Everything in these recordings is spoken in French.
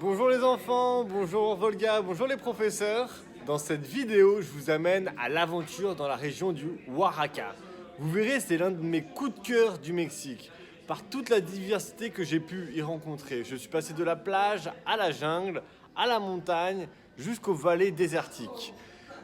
Bonjour les enfants, bonjour Volga, bonjour les professeurs. Dans cette vidéo, je vous amène à l'aventure dans la région du Oaxaca. Vous verrez, c'est l'un de mes coups de cœur du Mexique. Par toute la diversité que j'ai pu y rencontrer. Je suis passé de la plage à la jungle, à la montagne, jusqu'aux vallées désertiques.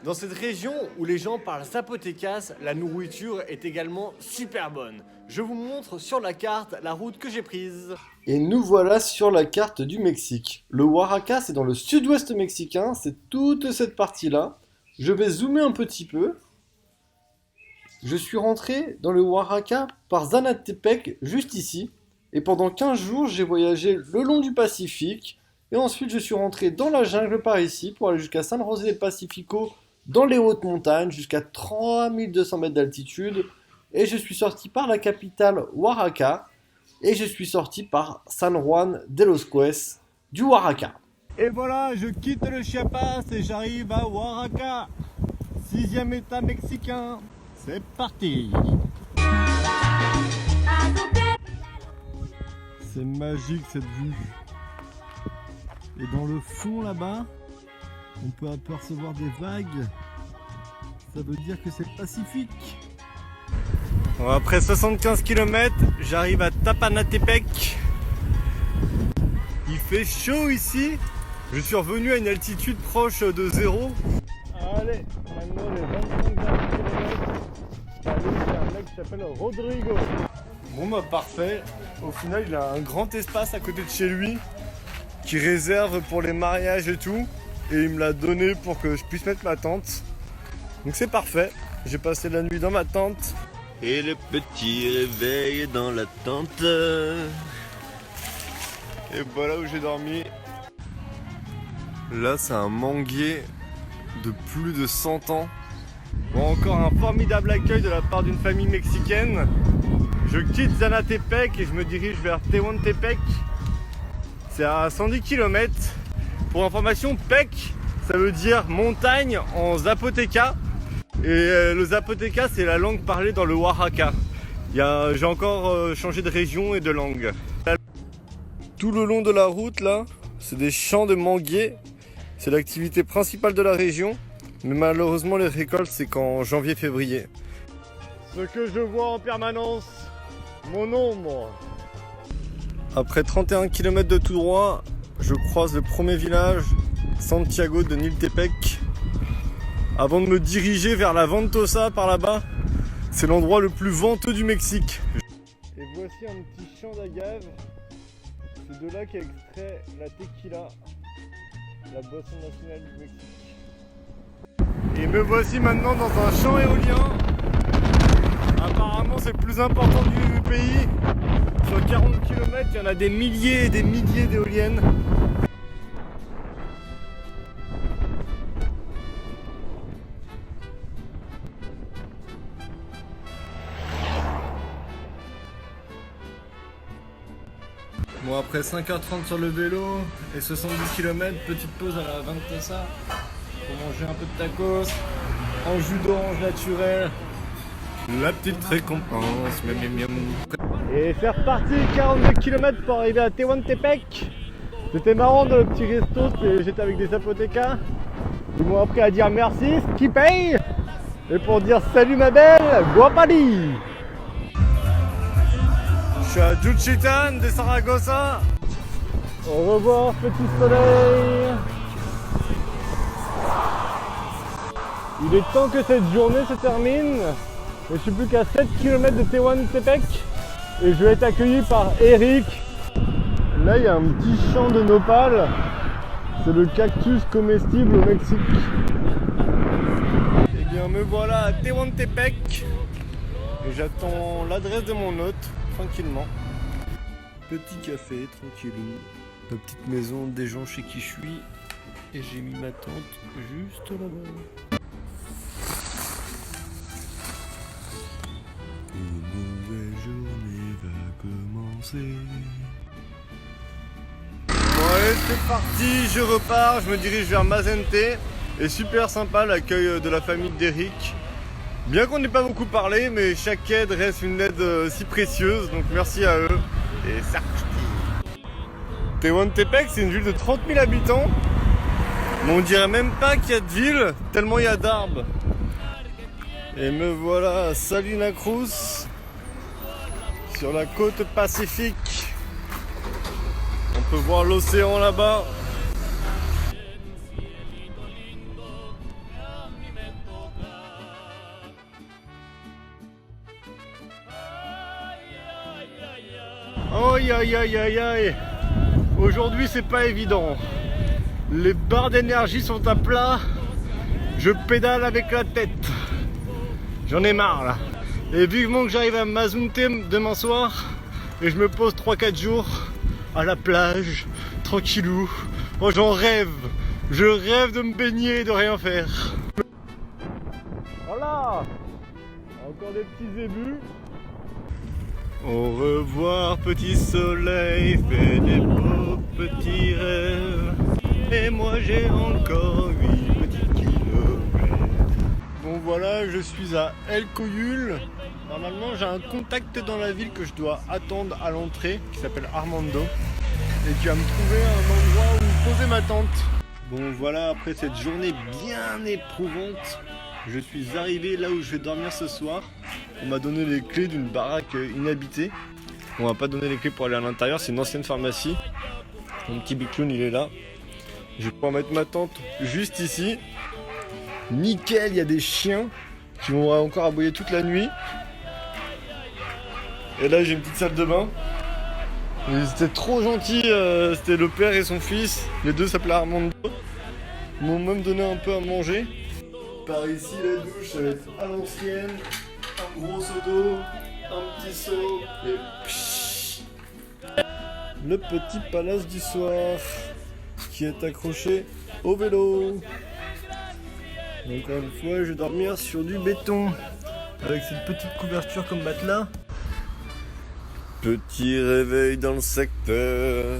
Dans cette région où les gens parlent zapotecas, la nourriture est également super bonne. Je vous montre sur la carte la route que j'ai prise. Et nous voilà sur la carte du Mexique. Le Oaxaca, c'est dans le sud-ouest mexicain, c'est toute cette partie-là. Je vais zoomer un petit peu. Je suis rentré dans le Oaxaca par Zanatepec, juste ici. Et pendant 15 jours, j'ai voyagé le long du Pacifique. Et ensuite, je suis rentré dans la jungle par ici pour aller jusqu'à San José del Pacifico, dans les hautes montagnes, jusqu'à 3200 mètres d'altitude. Et je suis sorti par la capitale Oaxaca. Et je suis sorti par San Juan de los Cues du Oaxaca. Et voilà, je quitte le Chiapas et j'arrive à Oaxaca, 6e état mexicain. C'est parti. C'est magique cette vue. Et dans le fond là-bas, on peut apercevoir des vagues. Ça veut dire que c'est le Pacifique. Bon, après 75 km, j'arrive à Tapanatepec. Il fait chaud ici. Je suis revenu à une altitude proche de zéro. Allez, maintenant les 25 derniers kilomètres. Allez, c'est un mec qui s'appelle Rodrigo. Bon bah parfait. Au final, il a un grand espace à côté de chez lui qui réserve pour les mariages et tout. Et il me l'a donné pour que je puisse mettre ma tente. Donc c'est parfait. J'ai passé la nuit dans ma tente. Et le petit réveil dans la tente. Et voilà où j'ai dormi. Là, c'est un manguier de plus de 100 ans. Bon, encore un formidable accueil de la part d'une famille mexicaine. Je quitte Zanatepec et je me dirige vers Tehuantepec. C'est à 110 km. Pour information, Pec, ça veut dire montagne en zapoteca. Et le zapoteca, c'est la langue parlée dans le Oaxaca. J'ai encore changé de région et de langue. Tout le long de la route, là, c'est des champs de manguiers. C'est l'activité principale de la région. Mais malheureusement, les récoltes, c'est qu'en janvier-février. Ce que je vois en permanence, mon ombre. Après 31 km de tout droit, je croise le premier village, Santiago de Niltepec. Avant de me diriger vers la Ventosa par là-bas, c'est l'endroit le plus venteux du Mexique. Et voici un petit champ d'agave. C'est de là qu'est extrait la tequila, la boisson nationale du Mexique. Et me voici maintenant dans un champ éolien. Apparemment c'est le plus important du pays. Sur 40 km, il y en a des milliers et des milliers d'éoliennes. Bon, après 5h30 sur le vélo et 70 km, petite pause à la Ventosa pour manger un peu de tacos, en jus d'orange naturel. La petite récompense, miam miam miam. Et c'est reparti, 42 km pour arriver à Tehuantepec. C'était marrant dans le petit resto, j'étais avec des zapotecas. Ils m'ont appris à dire merci, ce qui paye. Et pour dire salut ma belle, guapali. Je suis à Juchitán de Saragossa. Au revoir petit soleil. Il est temps que cette journée se termine. Je suis plus qu'à 7 km de Tehuantepec. Et je vais être accueilli par Eric. Là il y a un petit champ de nopal. C'est le cactus comestible au Mexique. Et bien me voilà à Tehuantepec. Et j'attends l'adresse de mon hôte. Tranquillement. Petit café, tranquillou. La petite maison des gens chez qui je suis. Et j'ai mis ma tente juste là-bas. Une nouvelle journée va commencer. Bon allez, c'est parti, je repars. Je me dirige vers Mazente. Et super sympa l'accueil de la famille d'Eric. Bien qu'on n'ait pas beaucoup parlé, mais chaque aide reste une aide si précieuse, donc merci à eux. Et ça. Tehuantepec, c'est une ville de 30 000 habitants. Mais on dirait même pas qu'il y a de ville, tellement il y a d'arbres. Et me voilà à Salina Cruz, sur la côte pacifique. On peut voir l'océan là-bas. Aïe aïe aïe aïe aïe. Aujourd'hui c'est pas évident. Les barres d'énergie sont à plat. Je pédale avec la tête. J'en ai marre là. Et vivement que j'arrive à Mazunte demain soir. Et je me pose 3-4 jours à la plage, tranquillou. Oh j'en rêve. Je rêve de me baigner et de rien faire. Voilà. Encore des petits ébus. Au revoir petit soleil, fais des beaux petits rêves. Et moi j'ai encore 8 petits kilomètres. Bon voilà, je suis à El Coyul. Normalement j'ai un contact dans la ville que je dois attendre à l'entrée, qui s'appelle Armando. Et qui va me trouver un endroit où poser ma tente. Bon voilà, après cette journée bien éprouvante, je suis arrivé là où je vais dormir ce soir. On m'a donné les clés d'une baraque inhabitée. On m'a pas donné les clés pour aller à l'intérieur, c'est une ancienne pharmacie. Mon petit bicloun il est là. Je vais pouvoir mettre ma tente juste ici. Nickel, il y a des chiens qui vont encore aboyer toute la nuit. Et là j'ai une petite salle de bain. C'était trop gentil, c'était le père et son fils. Les deux s'appelaient Armando. Ils m'ont même donné un peu à manger. Par ici la douche, ça va être à l'ancienne. Un gros seau d'eau, un petit seau et pshhh. Le petit palace du soir qui est accroché au vélo. Encore une fois, je vais dormir sur du béton avec cette petite couverture comme matelas. Petit réveil dans le secteur.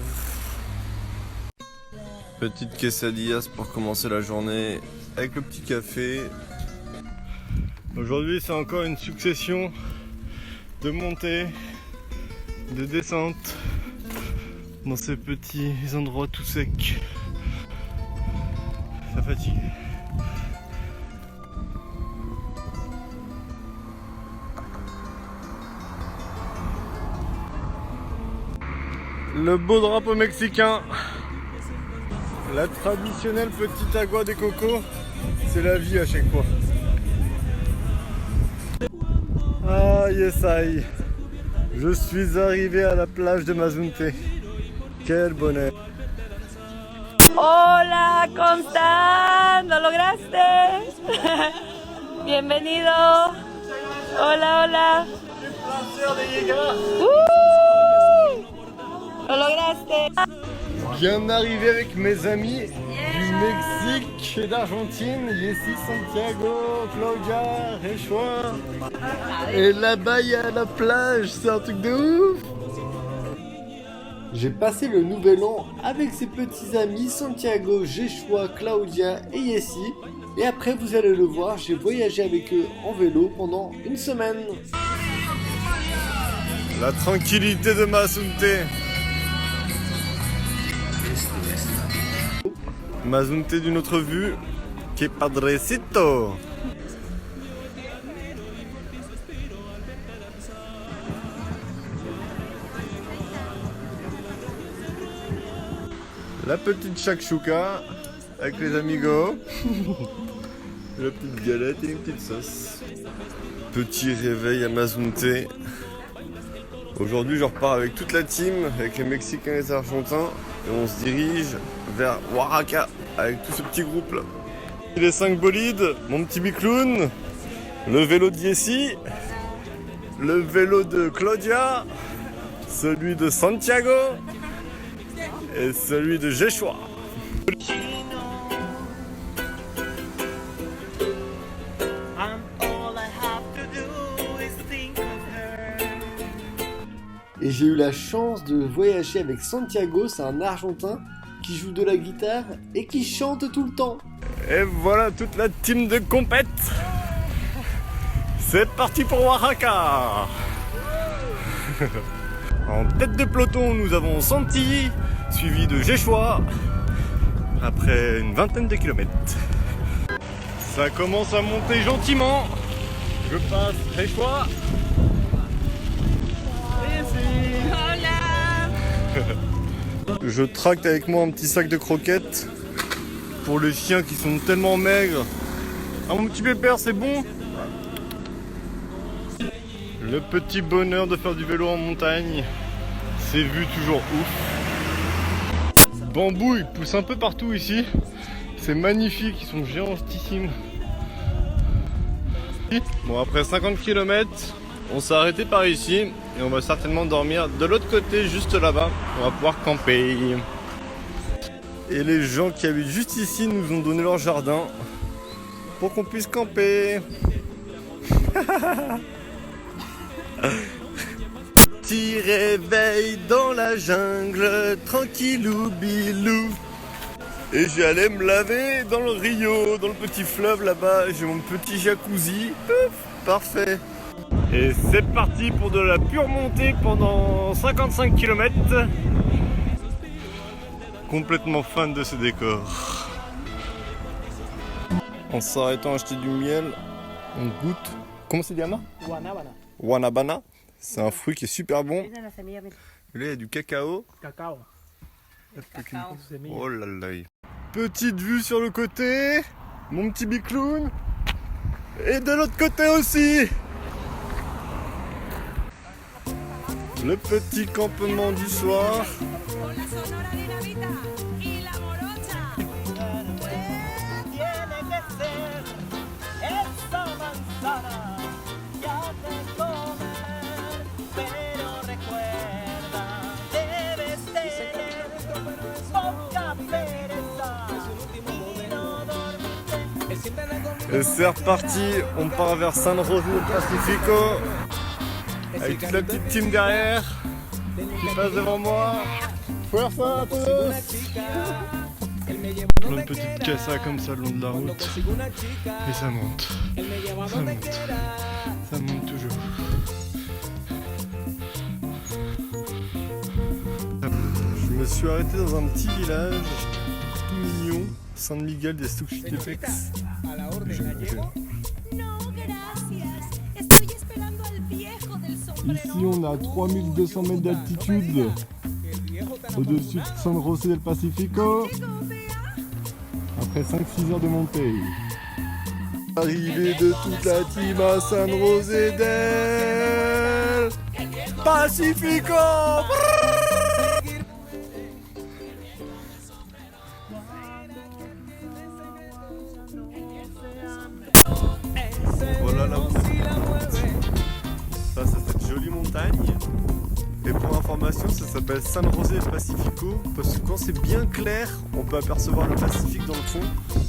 Petite quesadillas pour commencer la journée avec le petit café. Aujourd'hui c'est encore une succession de montées, de descentes dans ces petits endroits tout secs. Ça fatigue. Le beau drapeau mexicain. La traditionnelle petite agua de coco. C'est la vie à chaque fois. Ah yes I. Je suis arrivé à la plage de Mazunte. Quel bonheur. Hola, Constant, lo lograste. Bienvenido. Hola, hola. Lo lograste. Bien arrivé avec mes amis du Mexique et d'Argentine. Ici Santiago, Claudia, Rechoa. Et là-bas il y a la plage, c'est un truc de ouf. J'ai passé le nouvel an avec ses petits amis Santiago, Jeshua, Claudia et Yessi. Et après, vous allez le voir, j'ai voyagé avec eux en vélo pendant une semaine. La tranquillité de Mazunte. Mazunte d'une autre vue. Que padrecito. La petite shakshuka avec les amigos. La petite galette et une petite sauce. Petit réveil à Mazunte. Aujourd'hui je repars avec toute la team, avec les Mexicains et les Argentins. Et on se dirige vers Oaxaca avec tout ce petit groupe là. Les 5 bolides, mon petit bicloun, le vélo de Yessi, le vélo de Claudia, celui de Santiago et celui de Jeshua. Et j'ai eu la chance de voyager avec Santiago, c'est un Argentin qui joue de la guitare et qui chante tout le temps. Et voilà toute la team de compète. C'est parti pour Oaxaca. En tête de peloton, nous avons Santi, suivi de Géchois après une vingtaine de kilomètres. Ça commence à monter gentiment. Je passe Géchois. Je tracte avec moi un petit sac de croquettes pour les chiens qui sont tellement maigres. Ah mon petit pépère, c'est bon? Le petit bonheur de faire du vélo en montagne, c'est vu toujours ouf. Bambou, ils poussent un peu partout ici. C'est magnifique, ils sont géantissimes. Bon, après 50 km, on s'est arrêté par ici et on va certainement dormir de l'autre côté, juste là-bas. On va pouvoir camper. Et les gens qui habitent juste ici nous ont donné leur jardin pour qu'on puisse camper. Petit réveil dans la jungle, tranquillou bilou. Et j'allais me laver dans le Rio, dans le petit fleuve là-bas. J'ai mon petit jacuzzi. Pouf, parfait. Et c'est parti pour de la pure montée pendant 55 km. Complètement fan de ce décor. En s'arrêtant à acheter du miel, on goûte. Comment c'est Diana? Guanábana. Guanabana. C'est un fruit qui est super bon. Esa es la semilla de Là, il y a du cacao. cacao. Cacao. Su semilla. Oh là là. Petite vue sur le côté. Mon petit bicloun. Et de l'autre côté aussi. Le petit campement du soir. Con la sonora dinamita y la morocha. Tiene que ser esa manzana que hace comer, pero recuerda, debes tener poca pereza y no dormirte. Et c'est reparti. On part vers San José del Pacifico. Avec toute la petite team derrière qui passe devant moi. Fuerza à tous. Plein de petites cassas comme ça le long de la route. Et ça monte. Ça monte. Ça monte toujours. Je me suis arrêté dans un petit village tout mignon, San Miguel de Tuxtepec. No, gracias. Estoy esperando al viejo del sombrero. Ici on a 3200 mètres d'altitude au-dessus de San José del Pacifico. Après 5-6 heures de montée. Arrivée de toute la team à San José del Pacifico. Voilà la face à cette jolie montagne. Et pour information, ça s'appelle San José del Pacifico parce que quand c'est bien clair, on peut apercevoir le Pacifique dans le fond.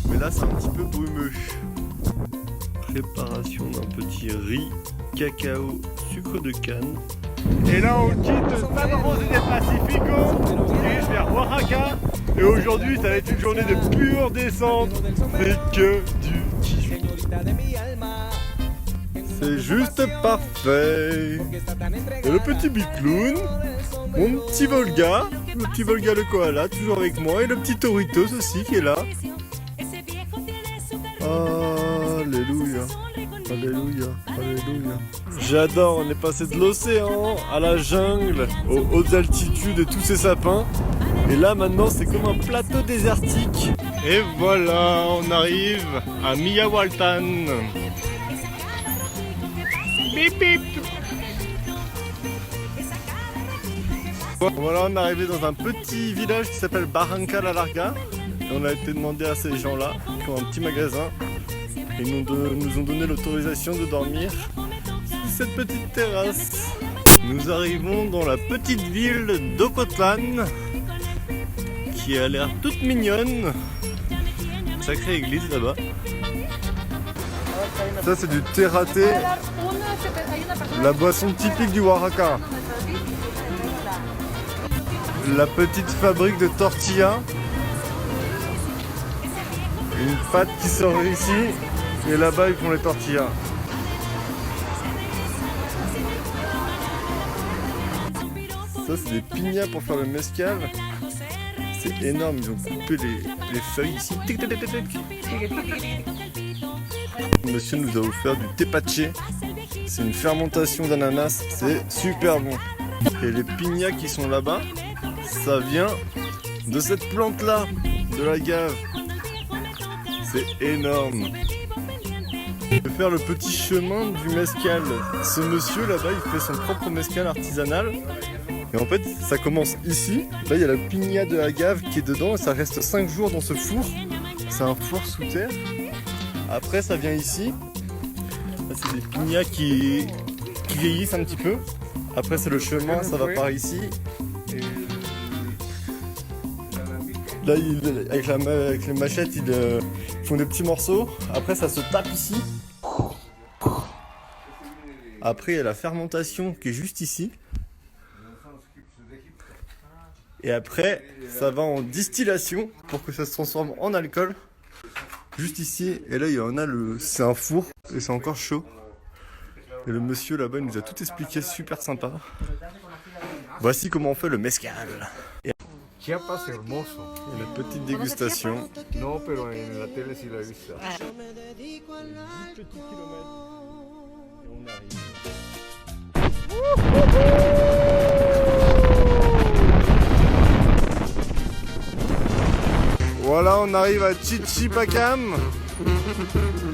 Mais là, c'est un petit peu brumeux. Préparation d'un petit riz, cacao, sucre de canne. Et là, on quitte San José del Pacifico, on se dirige vers Oaxaca. Et aujourd'hui, ça va être une journée de pure descente. C'est que du kiff. C'est juste parfait. Et le petit bicloun, mon petit Volga, le petit Volga le koala, toujours avec moi, et le petit Toritos aussi qui est là. Alléluia, alléluia, alléluia. J'adore, on est passé de l'océan à la jungle, aux hautes altitudes et tous ces sapins. Et là maintenant c'est comme un plateau désertique. Et voilà, on arrive à Miyahualtán. Bip bip. Voilà, on est arrivé dans un petit village qui s'appelle Barranca la Larga. Et on a été demandé à ces gens-là qui ont un petit magasin. Ils nous ont donné l'autorisation de dormir sur cette petite terrasse. Nous arrivons dans la petite ville d'Ocotlán qui a l'air toute mignonne. Sacrée église là-bas. Ça c'est du thé raté, la boisson typique du Oaxaca. La petite fabrique de tortillas. Une pâte qui sort ici et là-bas ils font les tortillas. Ça c'est des piñas pour faire le mezcal. C'est énorme, ils ont coupé les feuilles ici. Tic, tic, tic, tic, tic. Monsieur nous a offert du tepache. C'est une fermentation d'ananas, c'est super bon. Et les pignats qui sont là-bas, ça vient de cette plante-là, de l'agave. C'est énorme. Je vais faire le petit chemin du mezcal. Ce monsieur là-bas, il fait son propre mezcal artisanal. Et en fait, ça commence ici. Là, il y a la pignat de agave qui est dedans et ça reste 5 jours dans ce four. C'est un four sous terre. Après, ça vient ici. Là, c'est des pignats qui vieillissent un petit peu. Après, c'est le chemin, ça va par ici. Là, avec les machettes, ils font des petits morceaux. Après, ça se tape ici. Après, il y a la fermentation qui est juste ici. Et après, ça va en distillation pour que ça se transforme en alcool. Juste ici. Et là, il y en a c'est un four et c'est encore chaud. Et le monsieur là-bas, il nous a tout expliqué, super sympa. Voici comment on fait le mezcal. Chiapas hermoso. Et la petite dégustation. No, pero en la tele sí la he visto. 10 petits kilomètres. Et on arrive. Voilà, on arrive à Chichipacam.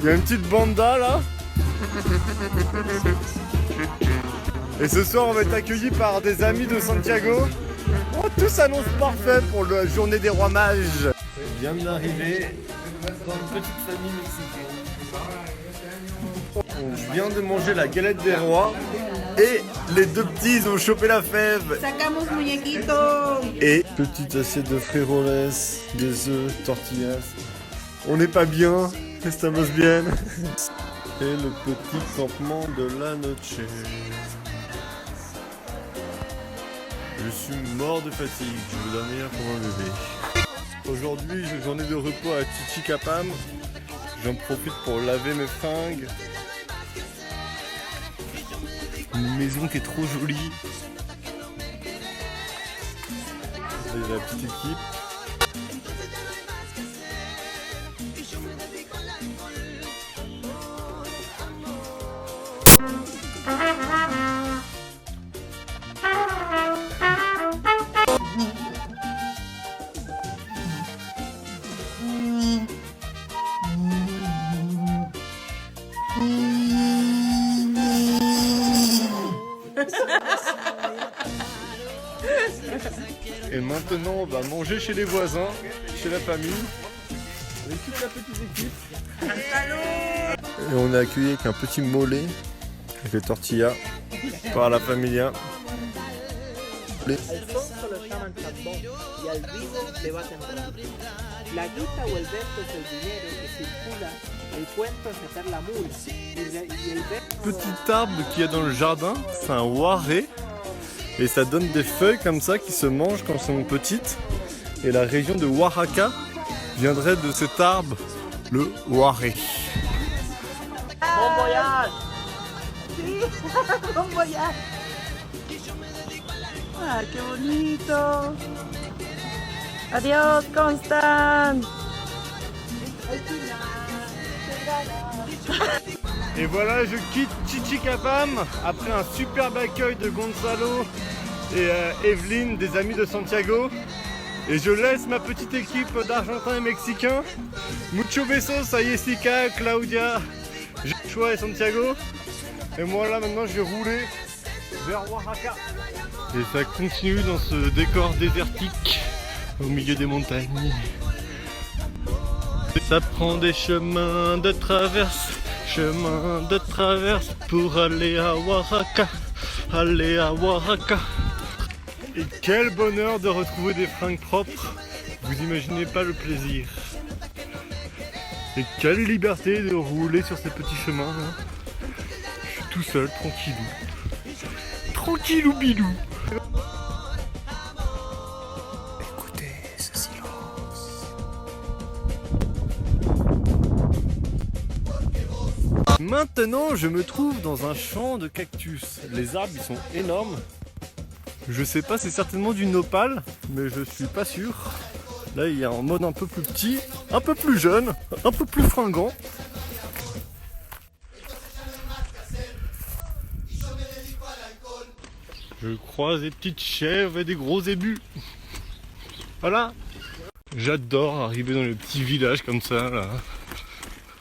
Il y a une petite banda là. Et ce soir, on va être accueillis par des amis de Santiago. Oh, tout s'annonce parfait pour la journée des rois mages. On vient d'arriver dans une petite famille mexicaine. On vient de manger la galette des rois. Et les deux petits, ils ont chopé la fève. Sacamos muñequito. Et petite assiette de frijoles, des œufs, tortillas. On n'est pas bien, estamos bien. Et le petit campement de la noche. Je suis mort de fatigue, je veux dormir pour un bébé. Aujourd'hui, j'ai journée de repos à Chichicapam. J'en profite pour laver mes fringues. Une maison qui est trop jolie. C'est la petite équipe. Et maintenant, on va manger chez les voisins, chez la famille, avec toute la petite équipe. Et on est accueilli avec un petit mollet, avec les tortillas, par la familia. Alfonso lo llaman chambón y al vivo le va temprano. La guita o el verso es el dinero que circula, el cuento es meter la mula. Y el verso... Petit arbre qu'il y a dans le jardin, c'est un waré. Et ça donne des feuilles comme ça qui se mangent quand elles sont petites. Et la région de Oaxaca viendrait de cet arbre, le waré. ¡Bon voyage! Sí, bon voyage. Ah, qué bonito. Adiós, Constant. Et voilà, je quitte Chichicapam après un superbe accueil de Gonzalo et Evelyne, des amis de Santiago. Et je laisse ma petite équipe d'Argentins et Mexicains. Mucho besos a Jessica, Claudia, Joshua et Santiago. Et moi là maintenant je vais rouler vers Oaxaca. Et ça continue dans ce décor désertique au milieu des montagnes. Ça prend des chemins de traverse pour aller à Oaxaca, Et quel bonheur de retrouver des fringues propres, vous imaginez pas le plaisir. Et quelle liberté de rouler sur ces petits chemins là. Je suis tout seul, tranquillou bilou. Écoutez ce silence. Maintenant, je me trouve dans un champ de cactus. Les arbres, ils sont énormes. Je sais pas, c'est certainement du nopal, mais je suis pas sûr. Là, il y a en mode un peu plus petit, un peu plus jeune, un peu plus fringant. Je croise des petites chèvres et des gros zébus. Voilà. J'adore arriver dans les petits villages comme ça, là.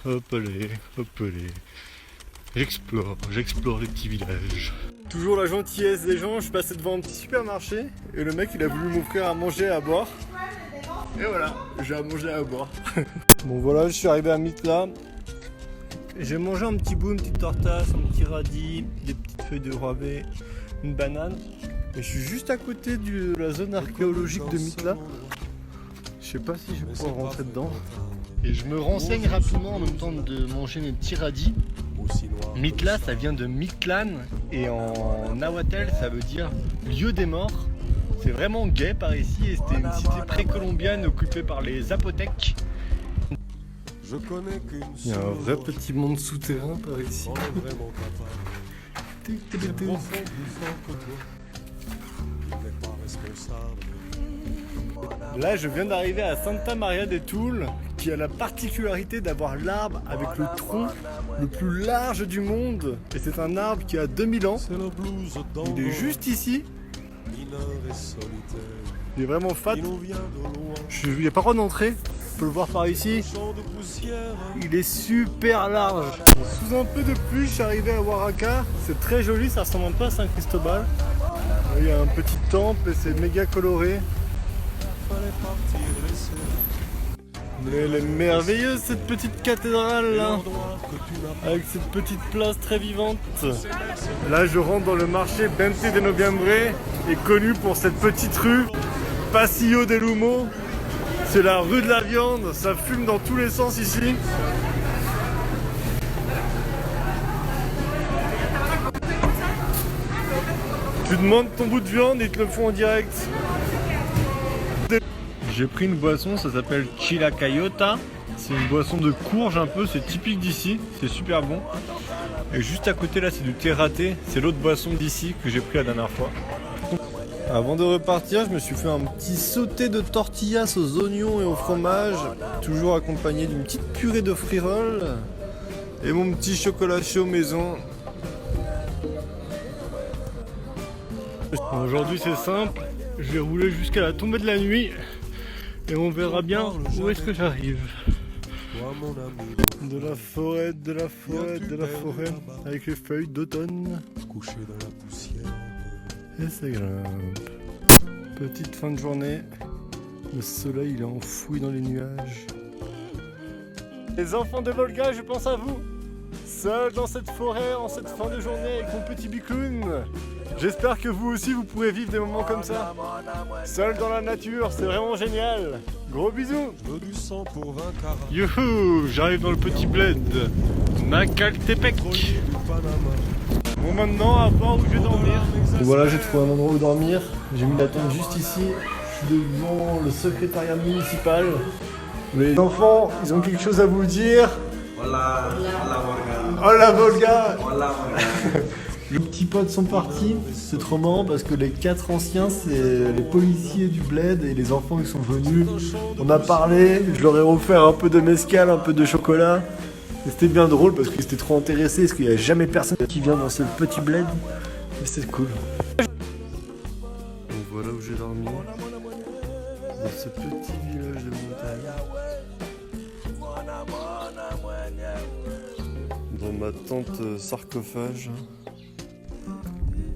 Hop allez, hop allez. J'explore les petits villages. Toujours la gentillesse des gens, je passais devant un petit supermarché et le mec il a voulu m'offrir à manger et à boire. Et voilà, j'ai à manger et à boire. Bon voilà, je suis arrivé à Mitla. J'ai mangé un petit bout, une petite tortasse, un petit radis, des petites feuilles de râbé, une banane. Et je suis juste à côté de la zone archéologique de Mitla. Je sais pas si je vais pouvoir rentrer dedans. Et je me renseigne rapidement en même temps de manger mes petits radis. Mitla, ça vient de Mictlán et en nahuatl, ça veut dire lieu des morts. C'est vraiment gay par ici et c'était une cité précolombienne occupée par les Zapotèques. Il y a un vrai petit monde souterrain par ici. Là, je viens d'arriver à Santa Maria de Toul, qui a la particularité d'avoir l'arbre avec le tronc le plus large du monde. Et c'est un arbre qui a 2000 ans. Il est juste ici. Il est vraiment fat. Il n'y a pas droit d'entrer. On peut le voir par ici. Il est super large. Sous un peu de pluie, je suis arrivé à Oaxaca. C'est très joli, ça ressemble un peu à Saint Cristobal. Il y a un petit temple et c'est méga coloré. Mais elle est merveilleuse cette petite cathédrale là, avec cette petite place très vivante. Là je rentre dans le marché 20 de Noviembre, est connu pour cette petite rue, Pasillo del Humo. C'est la rue de la viande, ça fume dans tous les sens ici. Tu demandes ton bout de viande et ils te le font en direct. J'ai pris une boisson, ça s'appelle Chilacayota. C'est une boisson de courge un peu, c'est typique d'ici, c'est super bon. Et juste à côté là c'est du thé raté, c'est l'autre boisson d'ici que j'ai pris la dernière fois. Avant de repartir, je me suis fait un petit sauté de tortillas aux oignons et au fromage, toujours accompagné d'une petite purée de friroles et mon petit chocolat chaud maison. Aujourd'hui c'est simple, je vais rouler jusqu'à la tombée de la nuit. Et on verra bien où est-ce que j'arrive. De la forêt, de la forêt, de la forêt, avec les feuilles d'automne. Et ça grimpe. Petite fin de journée. Le soleil il est enfoui dans les nuages. Les enfants de Volga, je pense à vous. Seul dans cette forêt, en cette fin de journée, avec mon petit bicloun. J'espère que vous aussi vous pourrez vivre des moments comme ça. Seul dans la nature, c'est vraiment génial. Gros bisous. Youhou, j'arrive dans le petit bled Macaltepec. Bon maintenant, à voir où je vais dormir. Voilà, j'ai trouvé un endroit où dormir. J'ai mis la tente juste ici. Je suis devant le secrétariat municipal. Les enfants, ils ont quelque chose à vous dire. Hola Volga. Les petits potes sont partis, c'est trop marrant parce que les 4 anciens c'est les policiers du bled et les enfants ils sont venus. On a parlé, je leur ai offert un peu de mezcal, un peu de chocolat. Et c'était bien drôle parce qu'ils étaient trop intéressés, parce qu'il n'y a jamais personne qui vient dans ce petit bled. Et c'était cool. Donc voilà où j'ai dormi, dans ce petit village de montagne. Dans ma tente sarcophage.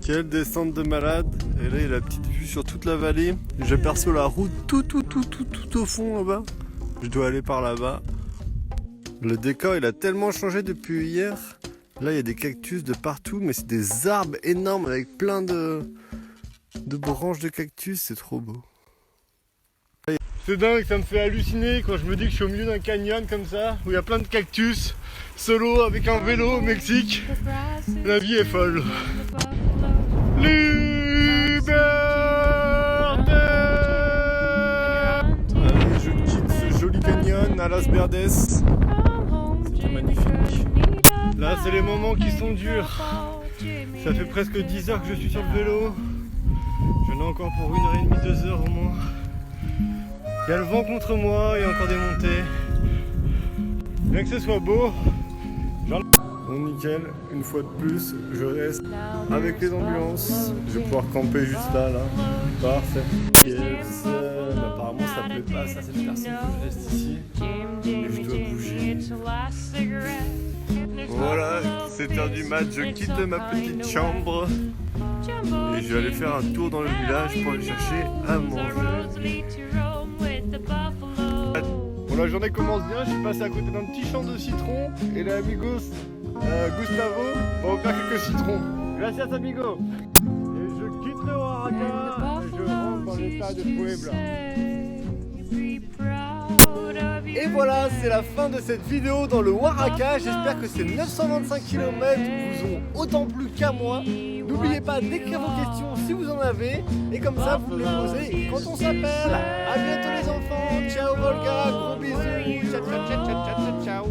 Quelle descente de malade. Et là il y a la petite vue sur toute la vallée. J'aperçois la route tout au fond là-bas. Je dois aller par là-bas. Le décor il a tellement changé depuis hier. Là il y a des cactus de partout, mais c'est des arbres énormes avec plein de branches de cactus, c'est trop beau. C'est dingue, ça me fait halluciner quand je me dis que je suis au milieu d'un canyon comme ça, où il y a plein de cactus, solo avec un vélo au Mexique. La vie est folle. Liberté! Allez, je quitte ce joli canyon à Las Verdes. C'est magnifique. Là, c'est les moments qui sont durs. Ça fait presque 10 heures que je suis sur le vélo. J'en ai encore pour 1h30, 2 heures au moins. Il y a le vent contre moi, il y a encore des montées. Bien que ce soit beau, bon nickel, une fois de plus, je reste avec les ambulances. Je vais pouvoir camper juste là. Parfait. Yes. Apparemment ça plaît pas, ça cette personne que je reste ici. Et je dois bouger. Voilà, 7h du mat, je quitte ma petite chambre. Et je vais aller faire un tour dans le village pour aller chercher à manger. Bon, la journée commence bien, je suis passé à côté d'un petit champ de citrons. Et là, amigos, Gustavo va offrir quelques citrons. Gracias, amigo. Et je quitte le Oaxaca et je rentre dans l'état de Puebla. Et voilà, c'est la fin de cette vidéo dans le Oaxaca. J'espère que ces 925 km vous ont autant plu qu'à moi. N'oubliez pas d'écrire vos questions si vous en avez. Et comme ça, vous les posez quand on s'appelle. A bientôt les enfants. Ciao Volga, gros bisous. Ciao, ciao, ciao, ciao, ciao, ciao.